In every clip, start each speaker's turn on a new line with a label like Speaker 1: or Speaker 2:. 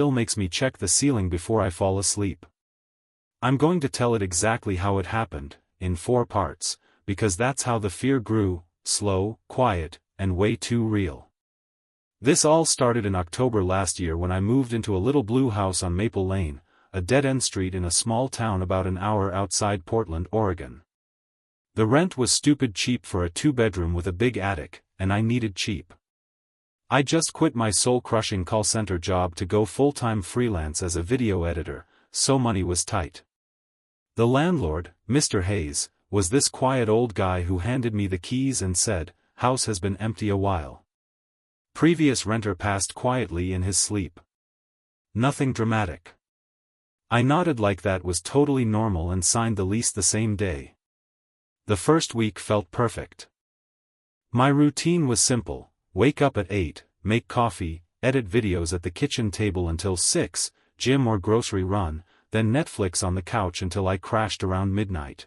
Speaker 1: still makes me check the ceiling before I fall asleep. I'm going to tell it exactly how it happened, in 4 parts, because that's how the fear grew, slow, quiet, and way too real. This all started in October last year when I moved into a little blue house on Maple Lane, a dead-end street in a small town about an hour outside Portland, Oregon. The rent was stupid cheap for a 2-bedroom with a big attic, and I needed cheap. I just quit my soul-crushing call center job to go full-time freelance as a video editor, so money was tight. The landlord, Mr. Hayes, was this quiet old guy who handed me the keys and said, "House has been empty a while." Previous renter passed quietly in his sleep. Nothing dramatic. I nodded like that was totally normal and signed the lease the same day. The first week felt perfect. My routine was simple: wake up at 8, make coffee, edit videos at the kitchen table until 6, gym or grocery run, then Netflix on the couch until I crashed around midnight.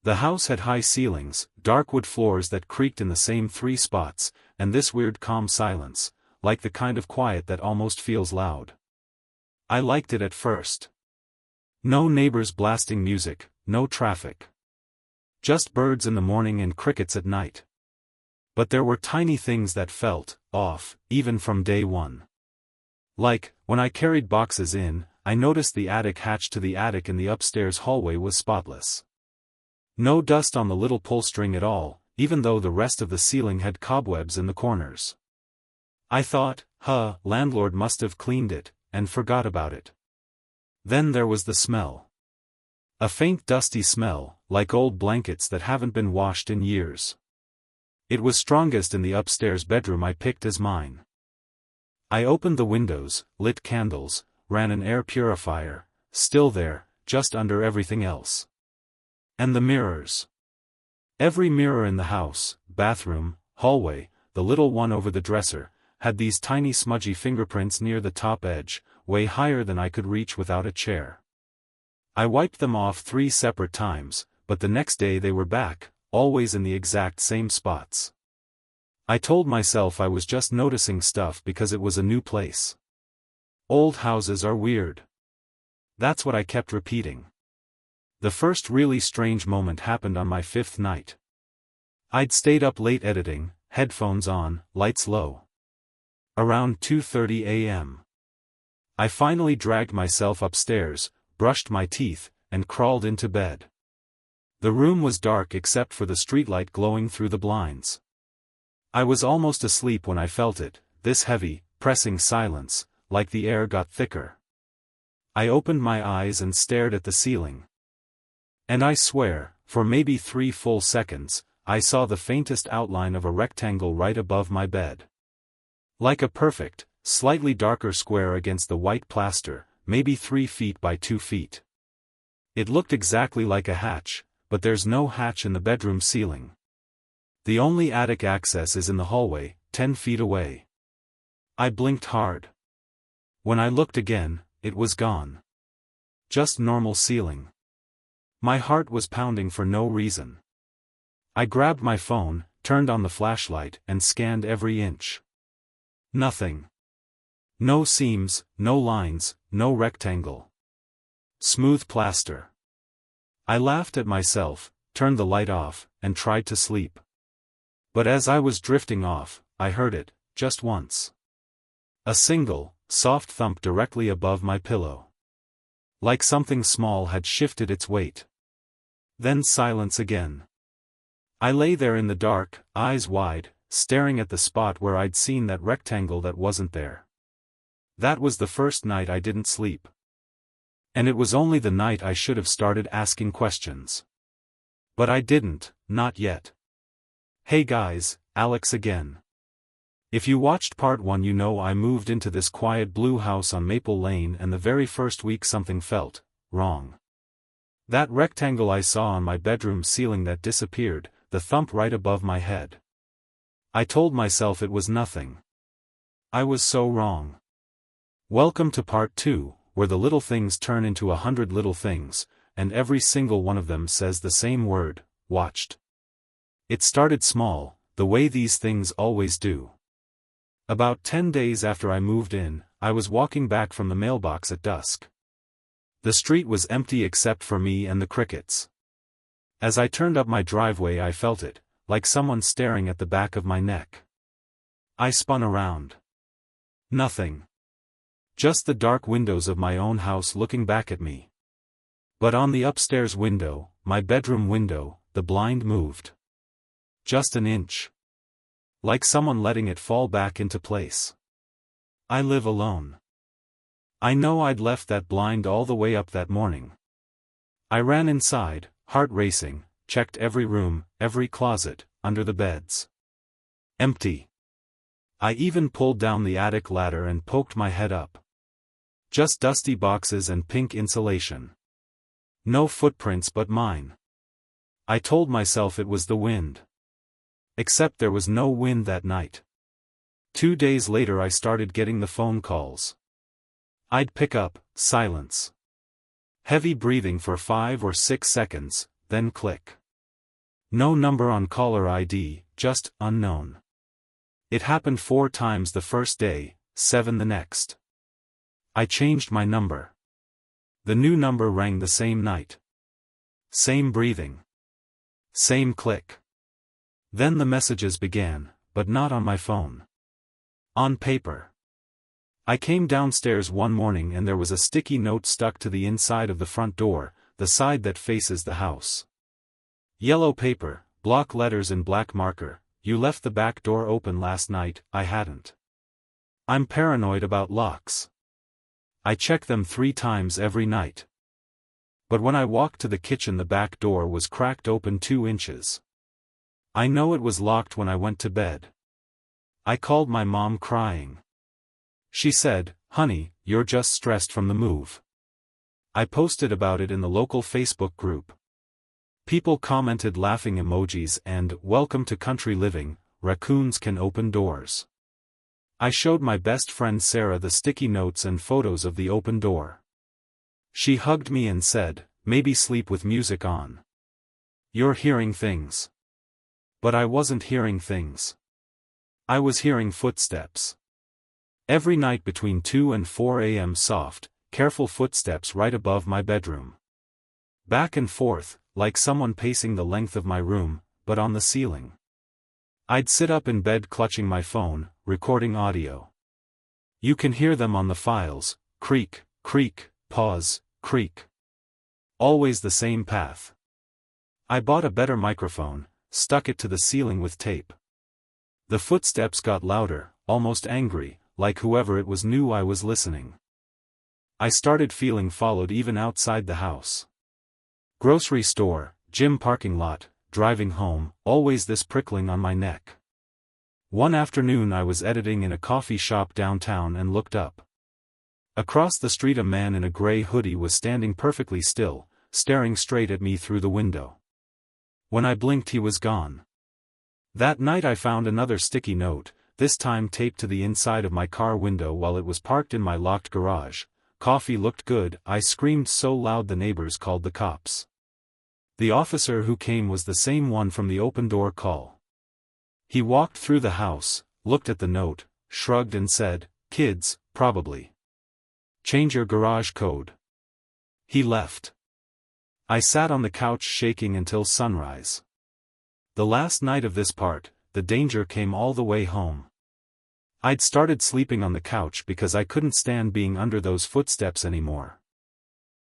Speaker 1: The house had high ceilings, dark wood floors that creaked in the same 3 spots, and this weird calm silence, like the kind of quiet that almost feels loud. I liked it at first. No neighbors blasting music, no traffic. Just birds in the morning and crickets at night. But there were tiny things that felt off, even from day one. Like, when I carried boxes in, I noticed the attic hatch to the attic in the upstairs hallway was spotless. No dust on the little pull string at all, even though the rest of the ceiling had cobwebs in the corners. I thought, landlord must have cleaned it, and forgot about it. Then there was the smell. A faint dusty smell, like old blankets that haven't been washed in years. It was strongest in the upstairs bedroom I picked as mine. I opened the windows, lit candles, ran an air purifier, still there, just under everything else. And the mirrors. Every mirror in the house, bathroom, hallway, the little one over the dresser, had these tiny smudgy fingerprints near the top edge, way higher than I could reach without a chair. I wiped them off 3 separate times, but the next day they were back, always in the exact same spots. I told myself I was just noticing stuff because it was a new place. Old houses are weird. That's what I kept repeating. The first really strange moment happened on my 5th night. I'd stayed up late editing, headphones on, lights low. Around 2:30 a.m. I finally dragged myself upstairs, brushed my teeth, and crawled into bed. The room was dark except for the streetlight glowing through the blinds. I was almost asleep when I felt it, this heavy, pressing silence, like the air got thicker. I opened my eyes and stared at the ceiling. And I swear, for maybe 3 full seconds, I saw the faintest outline of a rectangle right above my bed. Like a perfect, slightly darker square against the white plaster, maybe 3 feet by 2 feet. It looked exactly like a hatch, but there's no hatch in the bedroom ceiling. The only attic access is in the hallway, 10 feet away. I blinked hard. When I looked again, it was gone. Just normal ceiling. My heart was pounding for no reason. I grabbed my phone, turned on the flashlight, and scanned every inch. Nothing. No seams, no lines, no rectangle. Smooth plaster. I laughed at myself, turned the light off, and tried to sleep. But as I was drifting off, I heard it, just once. A single, soft thump directly above my pillow. Like something small had shifted its weight. Then silence again. I lay there in the dark, eyes wide, staring at the spot where I'd seen that rectangle that wasn't there. That was the first night I didn't sleep. And it was only the night I should have started asking questions. But I didn't, not yet. Hey guys, Alex again. If you watched part 1 you know I moved into this quiet blue house on Maple Lane and the very first week something felt wrong. That rectangle I saw on my bedroom ceiling that disappeared, the thump right above my head. I told myself it was nothing. I was so wrong. Welcome to part 2, where the little things turn into 100 little things, and every single one of them says the same word, watched. It started small, the way these things always do. About 10 days after I moved in, I was walking back from the mailbox at dusk. The street was empty except for me and the crickets. As I turned up my driveway I felt it, like someone staring at the back of my neck. I spun around. Nothing. Just the dark windows of my own house looking back at me. But on the upstairs window, my bedroom window, the blind moved. Just an inch. Like someone letting it fall back into place. I live alone. I know I'd left that blind all the way up that morning. I ran inside, heart racing, checked every room, every closet, under the beds. Empty. I even pulled down the attic ladder and poked my head up. Just dusty boxes and pink insulation. No footprints but mine. I told myself it was the wind. Except there was no wind that night. 2 days later I started getting the phone calls. I'd pick up, silence. Heavy breathing for 5 or 6 seconds, then click. No number on caller ID, just unknown. It happened 4 times the first day, 7 the next. I changed my number. The new number rang the same night. Same breathing. Same click. Then the messages began, but not on my phone. On paper. I came downstairs one morning and there was a sticky note stuck to the inside of the front door, the side that faces the house. Yellow paper, block letters in black marker, "You left the back door open last night." I hadn't. I'm paranoid about locks. I check them 3 times every night. But when I walked to the kitchen the back door was cracked open 2 inches. I know it was locked when I went to bed. I called my mom crying. She said, "Honey, you're just stressed from the move." I posted about it in the local Facebook group. People commented laughing emojis and "Welcome to country living, raccoons can open doors." I showed my best friend Sarah the sticky notes and photos of the open door. She hugged me and said, "Maybe sleep with music on. You're hearing things." But I wasn't hearing things. I was hearing footsteps. Every night between 2 and 4 a.m. soft, careful footsteps right above my bedroom. Back and forth, like someone pacing the length of my room, but on the ceiling. I'd sit up in bed clutching my phone, recording audio. You can hear them on the files, creak, creak, pause, creak. Always the same path. I bought a better microphone, stuck it to the ceiling with tape. The footsteps got louder, almost angry, like whoever it was knew I was listening. I started feeling followed even outside the house. Grocery store, gym parking lot, driving home, always this prickling on my neck. One afternoon I was editing in a coffee shop downtown and looked up. Across the street a man in a gray hoodie was standing perfectly still, staring straight at me through the window. When I blinked he was gone. That night I found another sticky note, this time taped to the inside of my car window while it was parked in my locked garage. "Coffee looked good," I screamed so loud the neighbors called the cops. The officer who came was the same one from the open door call. He walked through the house, looked at the note, shrugged and said, "Kids, probably. Change your garage code." He left. I sat on the couch shaking until sunrise. The last night of this part, the danger came all the way home. I'd started sleeping on the couch because I couldn't stand being under those footsteps anymore.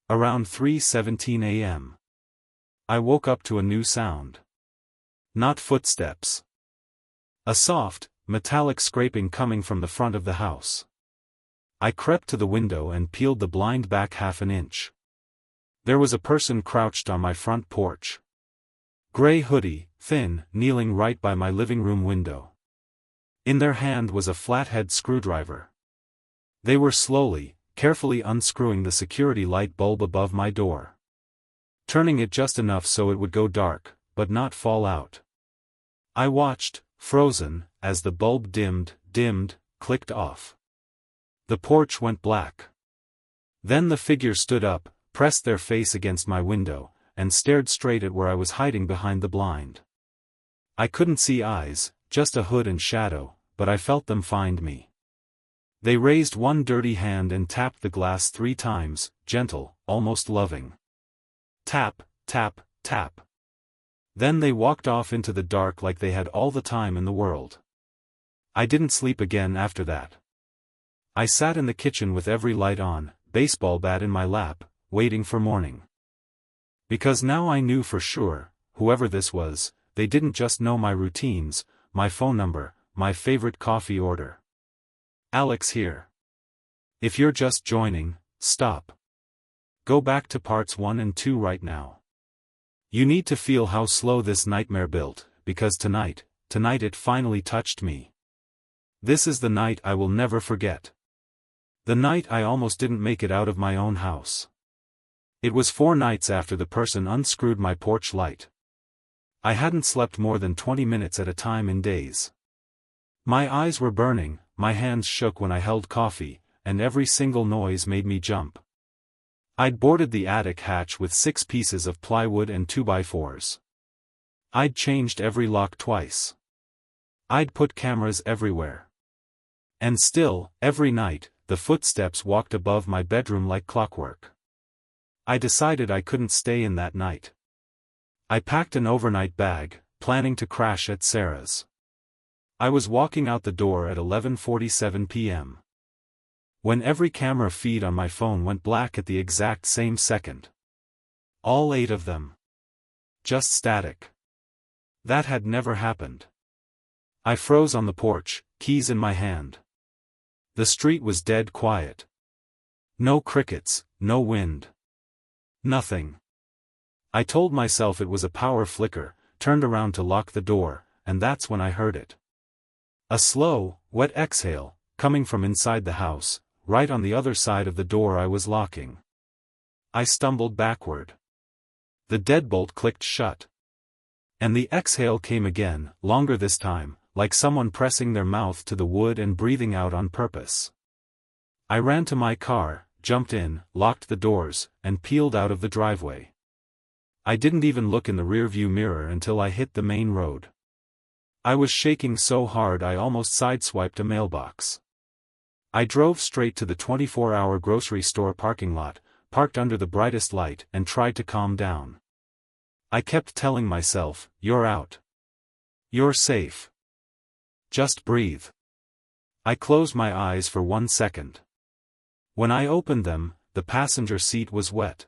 Speaker 1: Around 3:17 a.m. I woke up to a new sound. Not footsteps. A soft, metallic scraping coming from the front of the house. I crept to the window and peeled the blind back half an inch. There was a person crouched on my front porch. Gray hoodie, thin, kneeling right by my living room window. In their hand was a flathead screwdriver. They were slowly, carefully unscrewing the security light bulb above my door. Turning it just enough so it would go dark, but not fall out. I watched, frozen, as the bulb dimmed, clicked off. The porch went black. Then the figure stood up, pressed their face against my window, and stared straight at where I was hiding behind the blind. I couldn't see eyes, just a hood and shadow, but I felt them find me. They raised one dirty hand and tapped the glass 3 times, gentle, almost loving. Tap, tap, tap. Then they walked off into the dark like they had all the time in the world. I didn't sleep again after that. I sat in the kitchen with every light on, baseball bat in my lap, waiting for morning. Because now I knew for sure, whoever this was, they didn't just know my routines, my phone number, my favorite coffee order. Alex here. If you're just joining, stop. Go back to parts 1 and 2 right now. You need to feel how slow this nightmare built, because tonight it finally touched me. This is the night I will never forget. The night I almost didn't make it out of my own house. It was 4 nights after the person unscrewed my porch light. I hadn't slept more than 20 minutes at a time in days. My eyes were burning, my hands shook when I held coffee, and every single noise made me jump. I'd boarded the attic hatch with 6 pieces of plywood and 2x4s. I'd changed every lock twice. I'd put cameras everywhere. And still, every night, the footsteps walked above my bedroom like clockwork. I decided I couldn't stay in that night. I packed an overnight bag, planning to crash at Sarah's. I was walking out the door at 11:47 p.m. when every camera feed on my phone went black at the exact same second. All 8 of them. Just static. That had never happened. I froze on the porch, keys in my hand. The street was dead quiet. No crickets, no wind. Nothing. I told myself it was a power flicker, turned around to lock the door, and that's when I heard it. A slow, wet exhale, coming from inside the house, right on the other side of the door I was locking. I stumbled backward. The deadbolt clicked shut. And the exhale came again, longer this time, like someone pressing their mouth to the wood and breathing out on purpose. I ran to my car, jumped in, locked the doors, and peeled out of the driveway. I didn't even look in the rearview mirror until I hit the main road. I was shaking so hard I almost sideswiped a mailbox. I drove straight to the 24-hour grocery store parking lot, parked under the brightest light, and tried to calm down. I kept telling myself, "You're out. You're safe. Just breathe." I closed my eyes for 1 second. When I opened them, the passenger seat was wet.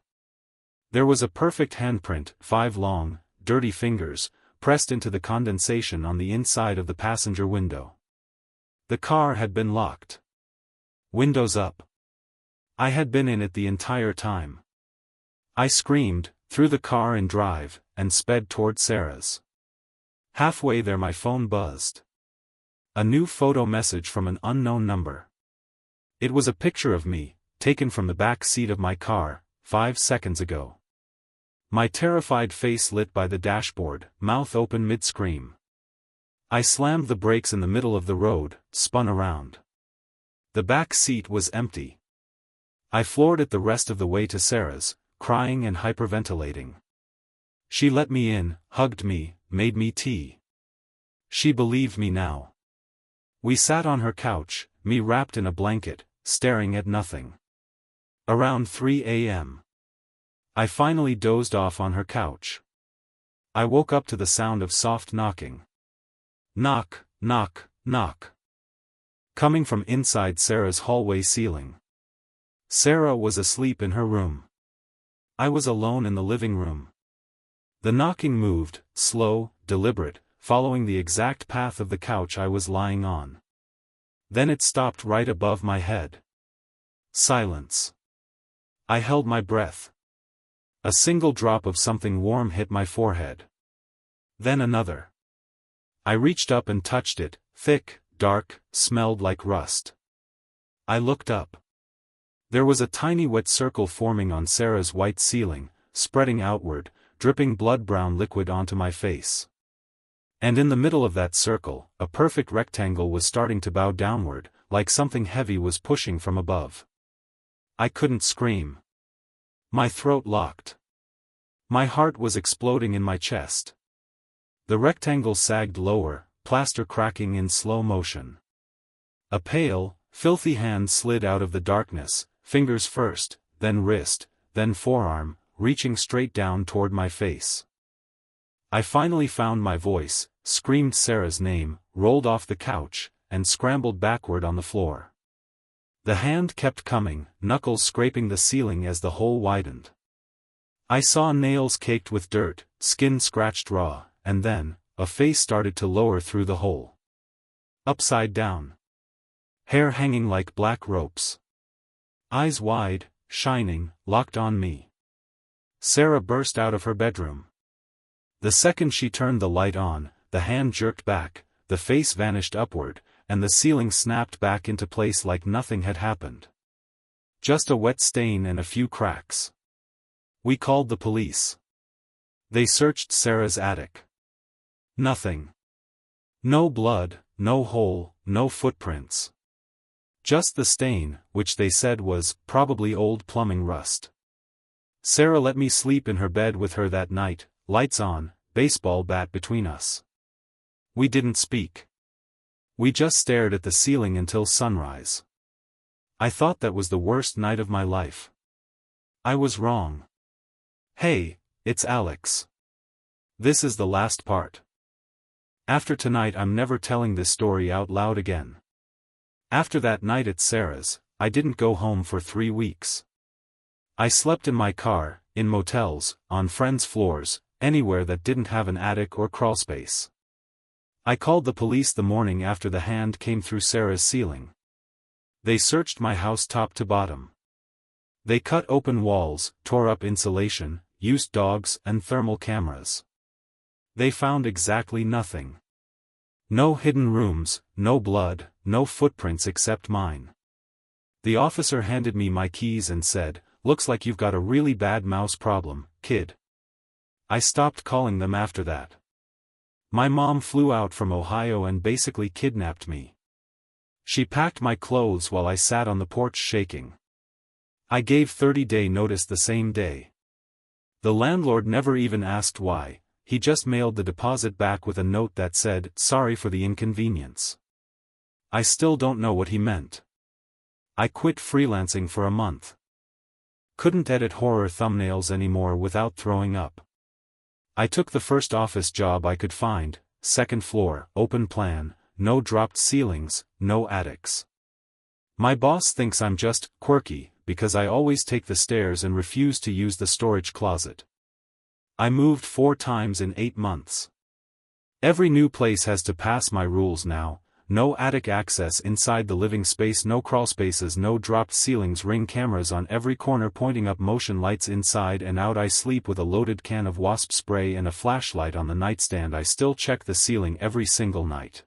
Speaker 1: There was a perfect handprint, 5 long, dirty fingers, pressed into the condensation on the inside of the passenger window. The car had been locked. Windows up. I had been in it the entire time. I screamed, threw the car in drive, and sped toward Sarah's. Halfway there my phone buzzed. A new photo message from an unknown number. It was a picture of me, taken from the back seat of my car, 5 seconds ago. My terrified face lit by the dashboard, mouth open mid-scream. I slammed the brakes in the middle of the road, spun around. The back seat was empty. I floored it the rest of the way to Sarah's, crying and hyperventilating. She let me in, hugged me, made me tea. She believed me now. We sat on her couch, me wrapped in a blanket, staring at nothing. Around 3 a.m. I finally dozed off on her couch. I woke up to the sound of soft knocking. Knock, knock, knock. Coming from inside Sarah's hallway ceiling. Sarah was asleep in her room. I was alone in the living room. The knocking moved, slow, deliberate, following the exact path of the couch I was lying on. Then it stopped right above my head. Silence. I held my breath. A single drop of something warm hit my forehead. Then another. I reached up and touched it, thick, dark, smelled like rust. I looked up. There was a tiny wet circle forming on Sarah's white ceiling, spreading outward, dripping blood-brown liquid onto my face. And in the middle of that circle, a perfect rectangle was starting to bow downward, like something heavy was pushing from above. I couldn't scream. My throat locked. My heart was exploding in my chest. The rectangle sagged lower, plaster cracking in slow motion. A pale, Filthy hand slid out of the darkness, fingers first, then wrist, then forearm, reaching straight down toward my face. I finally found my voice, screamed Sarah's name, rolled off the couch, and scrambled backward on the floor. The hand kept coming, knuckles scraping the ceiling as the hole widened. I saw nails caked with dirt, skin scratched raw, and then, a face started to lower through the hole. Upside down. Hair hanging like black ropes. Eyes wide, shining, locked on me. Sarah burst out of her bedroom. The second she turned the light on, the hand jerked back, the face vanished upward, and the ceiling snapped back into place like nothing had happened. Just a wet stain and a few cracks. We called the police. They searched Sarah's attic. Nothing. No blood, no hole, no footprints. Just the stain, which they said was probably old plumbing rust. Sarah let me sleep in her bed with her that night, lights on, baseball bat between us. We didn't speak. We just stared at the ceiling until sunrise. I thought that was the worst night of my life. I was wrong. Hey, it's Alex. This is the last part. After tonight I'm never telling this story out loud again. After that night at Sarah's, I didn't go home for 3 weeks. I slept in my car, in motels, on friends' floors, anywhere that didn't have an attic or crawlspace. I called the police the morning after the hand came through Sarah's ceiling. They searched my house top to bottom. They cut open walls, tore up insulation, used dogs and thermal cameras. They found exactly nothing. No hidden rooms, no blood, no footprints except mine. The officer handed me my keys and said, "Looks like you've got a really bad mouse problem, kid." I stopped calling them after that. My mom flew out from Ohio and basically kidnapped me. She packed my clothes while I sat on the porch shaking. I gave 30-day notice the same day. The landlord never even asked why, he just mailed the deposit back with a note that said, "Sorry for the inconvenience." I still don't know what he meant. I quit freelancing for a month. Couldn't edit horror thumbnails anymore without throwing up. I took the first office job I could find, second floor, open plan, no dropped ceilings, no attics. My boss thinks I'm just quirky, because I always take the stairs and refuse to use the storage closet. I moved 4 times in 8 months. Every new place has to pass my rules now. No attic access inside the living space, no crawlspaces, no dropped ceilings, ring cameras on every corner pointing up, motion lights inside and out. I sleep with a loaded can of wasp spray and a flashlight on the nightstand. I still check the ceiling every single night.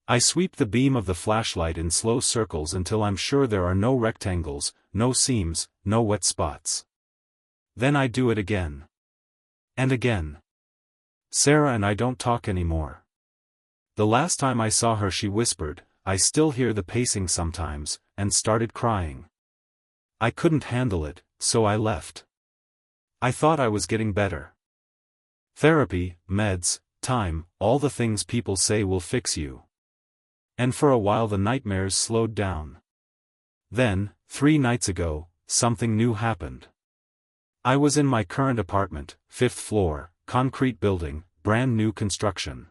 Speaker 1: I sweep the beam of the flashlight in slow circles until I'm sure there are no rectangles, no seams, no wet spots. Then I do it again. And again. Sarah and I don't talk anymore. The last time I saw her she whispered, "I still hear the pacing sometimes," and started crying. I couldn't handle it, so I left. I thought I was getting better. Therapy, meds, time, all the things people say will fix you. And for a while the nightmares slowed down. Then, 3 nights ago, something new happened. I was in my current apartment, 5th floor, concrete building, brand new construction.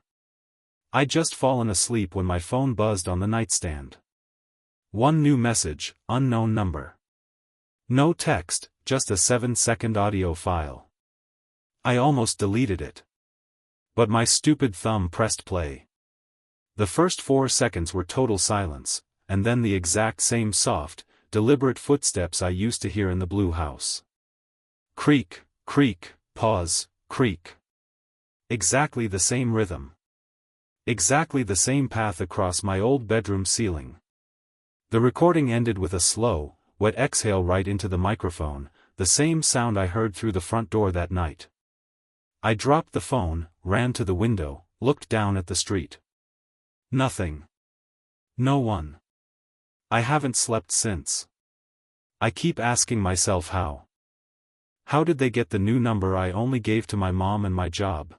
Speaker 1: I'd just fallen asleep when my phone buzzed on the nightstand. One new message, unknown number. No text, just a 7-second audio file. I almost deleted it. But my stupid thumb pressed play. The first 4 seconds were total silence, and then the exact same soft, deliberate footsteps I used to hear in the blue house. Creak, creak, pause, creak. Exactly the same rhythm. Exactly the same path across my old bedroom ceiling. The recording ended with a slow, wet exhale right into the microphone, the same sound I heard through the front door that night. I dropped the phone, ran to the window, looked down at the street. Nothing. No one. I haven't slept since. I keep asking myself how. How did they get the new number I only gave to my mom and my job?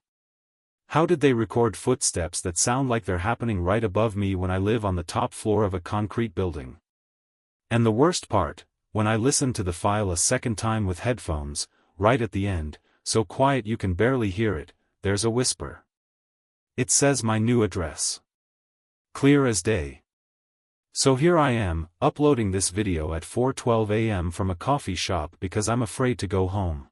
Speaker 1: How did they record footsteps that sound like they're happening right above me when I live on the top floor of a concrete building? And the worst part, when I listen to the file a second time with headphones, right at the end, so quiet you can barely hear it, there's a whisper. It says my new address. Clear as day. So here I am, uploading this video at 4:12 a.m. from a coffee shop because I'm afraid to go home.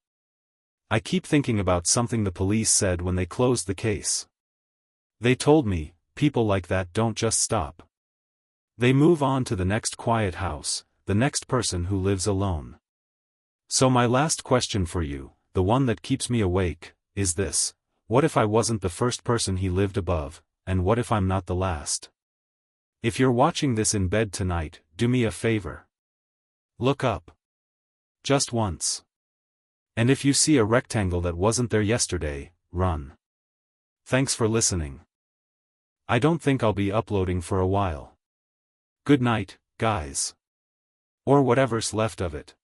Speaker 1: I keep thinking about something the police said when they closed the case. They told me, people like that don't just stop. They move on to the next quiet house, the next person who lives alone. So my last question for you, the one that keeps me awake, is this: what if I wasn't the first person he lived above, and what if I'm not the last? If you're watching this in bed tonight, do me a favor. Look up. Just once. And if you see a rectangle that wasn't there yesterday, run. Thanks for listening. I don't think I'll be uploading for a while. Good night, guys. Or whatever's left of it.